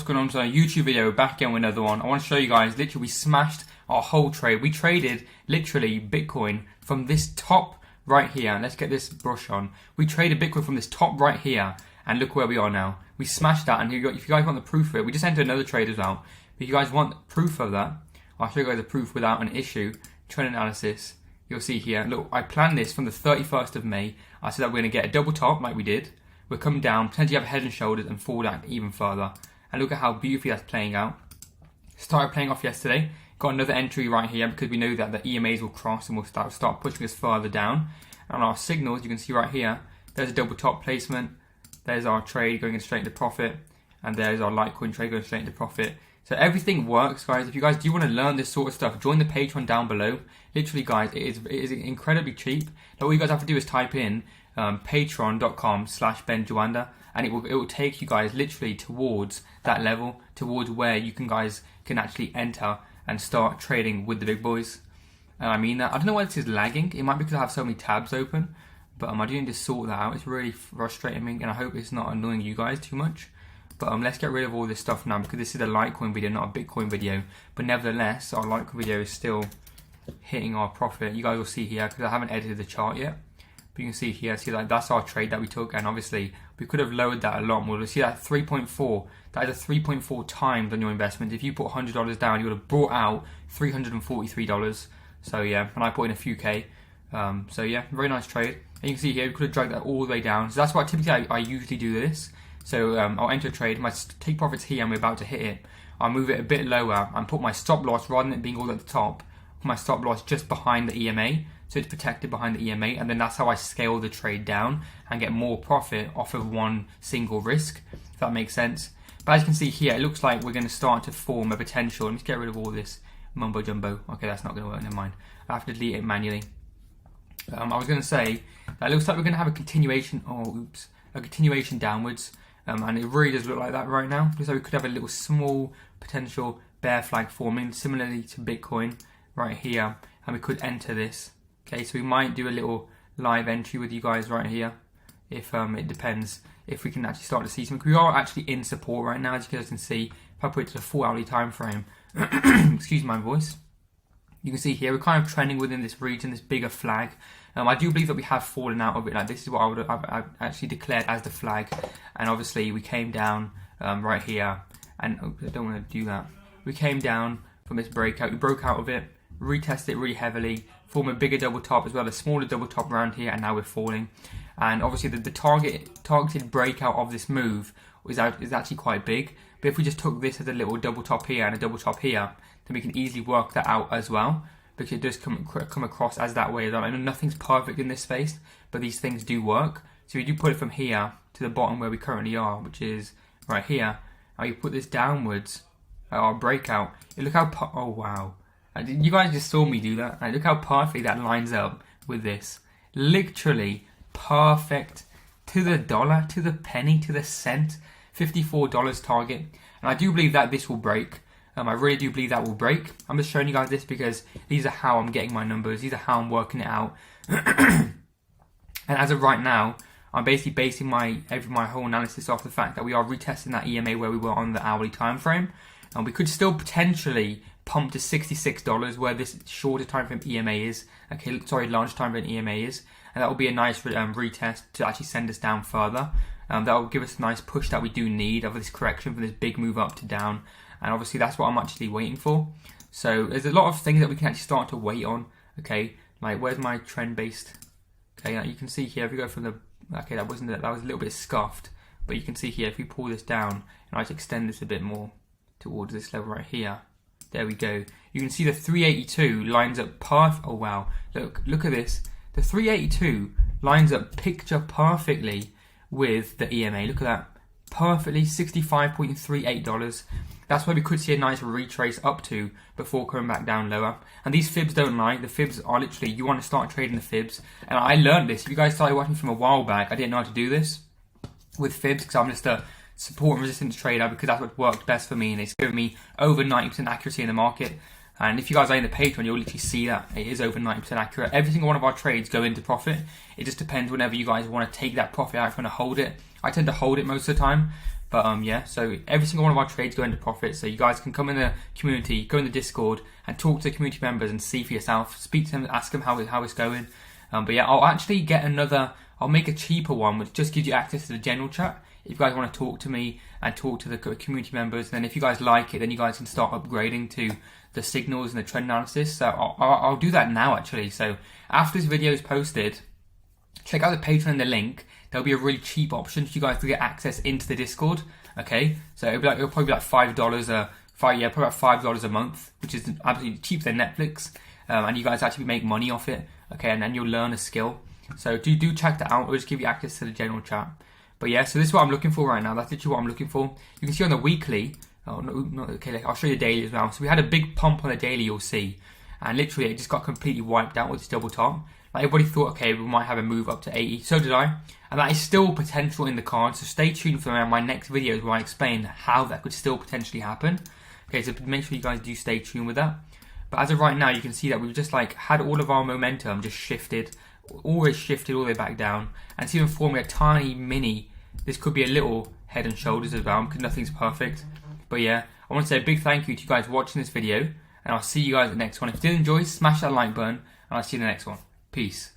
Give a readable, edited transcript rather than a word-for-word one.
what's going on? So a YouTube video, back again with another one. I want to show you guys, literally we smashed our whole trade. We traded literally Bitcoin from this top right here. Let's get this brush on. We traded Bitcoin from this top right here, and look where we are now. We smashed that, and if you guys want the proof of it, we just entered another trade as well. If you guys want proof of that, I'll show you guys the proof without an issue. Trend analysis. You'll see here, look, I planned this from the 31st of May. I said that we're going to get a double top like we did. We'll come down, potentially have head and shoulders and fall down even further. And look at how beautifully that's playing out. Started playing off yesterday. Got another entry right here because we know that the EMAs will cross and will start pushing us further down. And on our signals, you can see right here, there's a double top placement. There's our trade going straight into profit. And there's our Litecoin trade going straight into profit. So everything works, guys. If you guys do want to learn this sort of stuff, join the Patreon down below. Literally, guys, it is incredibly cheap. All you guys have to do is type in patreon.com/benjawanda, and it will take you guys literally towards that level, towards where you guys can actually enter and start trading with the big boys. I mean that. I don't know why this is lagging. It might be because I have so many tabs open, but I do need to sort that out. It's really frustrating me, and I hope it's not annoying you guys too much. But let's get rid of all this stuff now, because this is a Litecoin video, not a Bitcoin video. But nevertheless, our Litecoin video is still hitting our profit. You guys will see here, because I haven't edited the chart yet. But you can see here, see, like, that's our trade that we took, and obviously we could have lowered that a lot more. You'll see that 3.4, that is a 3.4 times on your investment. If you put $100 down, you would have brought out $343. So yeah, and I put in a few K. So yeah, very nice trade. And you can see here, we could have dragged that all the way down. So that's why typically I usually do this. So I'll enter a trade, my take profits here, and we're about to hit it. I'll move it a bit lower and put my stop loss, rather than it being all at the top, put my stop loss just behind the EMA, so it's protected behind the EMA, and then that's how I scale the trade down and get more profit off of one single risk, if that makes sense. But as you can see here, it looks like we're going to start to form a potential. Let me get rid of all this mumbo jumbo. Okay, that's not going to work, never mind. I have to delete it manually. I was going to say, that it looks like we're going to have a continuation, a continuation downwards. And it really does look like that right now. So we could have a little small potential bear flag forming, similarly to Bitcoin right here, and we could enter this. Okay, so we might do a little live entry with you guys right here, if it depends if we can actually start to see something. We are actually in support right now, as you guys can see. If I put it to the 4 hourly time frame, excuse my voice. You can see here we're kind of trending within this region, this bigger flag. I do believe that we have fallen out of it. Like, this is what I've actually declared as the flag, and obviously we came down right here. And I don't want to do that. We came down from this breakout. We broke out of it, retested it really heavily, formed a bigger double top as well, a smaller double top around here, and now we're falling. And obviously the targeted breakout of this move is actually quite big. But if we just took this as a little double top here and a double top here, then we can easily work that out as well, because it does come across as that way. I know nothing's perfect in this space, but these things do work. So you do put it from here to the bottom where we currently are, which is right here, and you put this downwards at our breakout. Look how, oh wow. You guys just saw me do that. And look how perfectly that lines up with this. Literally perfect to the dollar, to the penny, to the cent. $54 target. And I do believe that this will break. I really do believe that will break. I'm just showing you guys this because these are how I'm getting my numbers. These are how I'm working it out. And as of right now, I'm basically basing my whole analysis off the fact that we are retesting that EMA where we were on the hourly time frame. And we could still potentially pump to $66 where this shorter time frame EMA is. Okay, sorry, large time frame EMA is. And that will be a nice retest to actually send us down further. That will give us a nice push that we do need of this correction from this big move up to down. And obviously that's what I'm actually waiting for. So there's a lot of things that we can actually start to wait on. Okay, like where's my trend based? Okay, you can see here if we go from the, okay, that was a little bit scuffed, but you can see here if we pull this down and I just extend this a bit more towards this level right here. There we go. You can see the 382 lines up perfect. Oh wow, look at this. The 382 lines up picture perfectly with the EMA. Look at that. Perfectly, $65.38. That's where we could see a nice retrace up to before coming back down lower. And these fibs don't lie. The fibs are literally, you want to start trading the fibs. And I learned this. If you guys started watching from a while back, I didn't know how to do this with fibs because I'm just a support and resistance trader, because that's what worked best for me, and it's given me over 90% accuracy in the market. And if you guys are in the Patreon, you'll literally see that it is over 90% accurate. Every single one of our trades go into profit. It just depends whenever you guys want to take that profit out, if you want to hold it. I tend to hold it most of the time, But yeah, so every single one of our trades go into profit. So you guys can come in the community, go in the Discord, and talk to the community members and see for yourself. Speak to them, ask them how it's going. But yeah, I'll actually get I'll make a cheaper one which just gives you access to the general chat. If you guys want to talk to me and talk to the community members, and then if you guys like it, then you guys can start upgrading to the signals and the trend analysis. So I'll do that now actually. So after this video is posted, check out the Patreon and the link. There'll be a really cheap option for you guys to get access into the Discord. Okay, so it'll probably be like $5 probably about $5 a month, which is absolutely cheaper than Netflix. And you guys actually make money off it. Okay, and then you'll learn a skill. So do check that out. It'll just give you access to the general chat. But yeah, so this is what I'm looking for right now. That's literally what I'm looking for. You can see on the weekly. Oh no, not okay. Like, I'll show you the daily as well. So we had a big pump on the daily. You'll see, and literally it just got completely wiped out with this double top. Like everybody thought, okay, we might have a move up to 80. So did I. And that is still potential in the cards. So stay tuned for my next videos where I explain how that could still potentially happen. Okay, so make sure you guys do stay tuned with that. But as of right now, you can see that we've just like had all of our momentum just shifted, always shifted all the way back down. And it's even forming a tiny mini. This could be a little head and shoulders as well, because nothing's perfect. But yeah, I want to say a big thank you to you guys watching this video. And I'll see you guys at the next one. If you did enjoy, smash that like button. And I'll see you in the next one. Peace.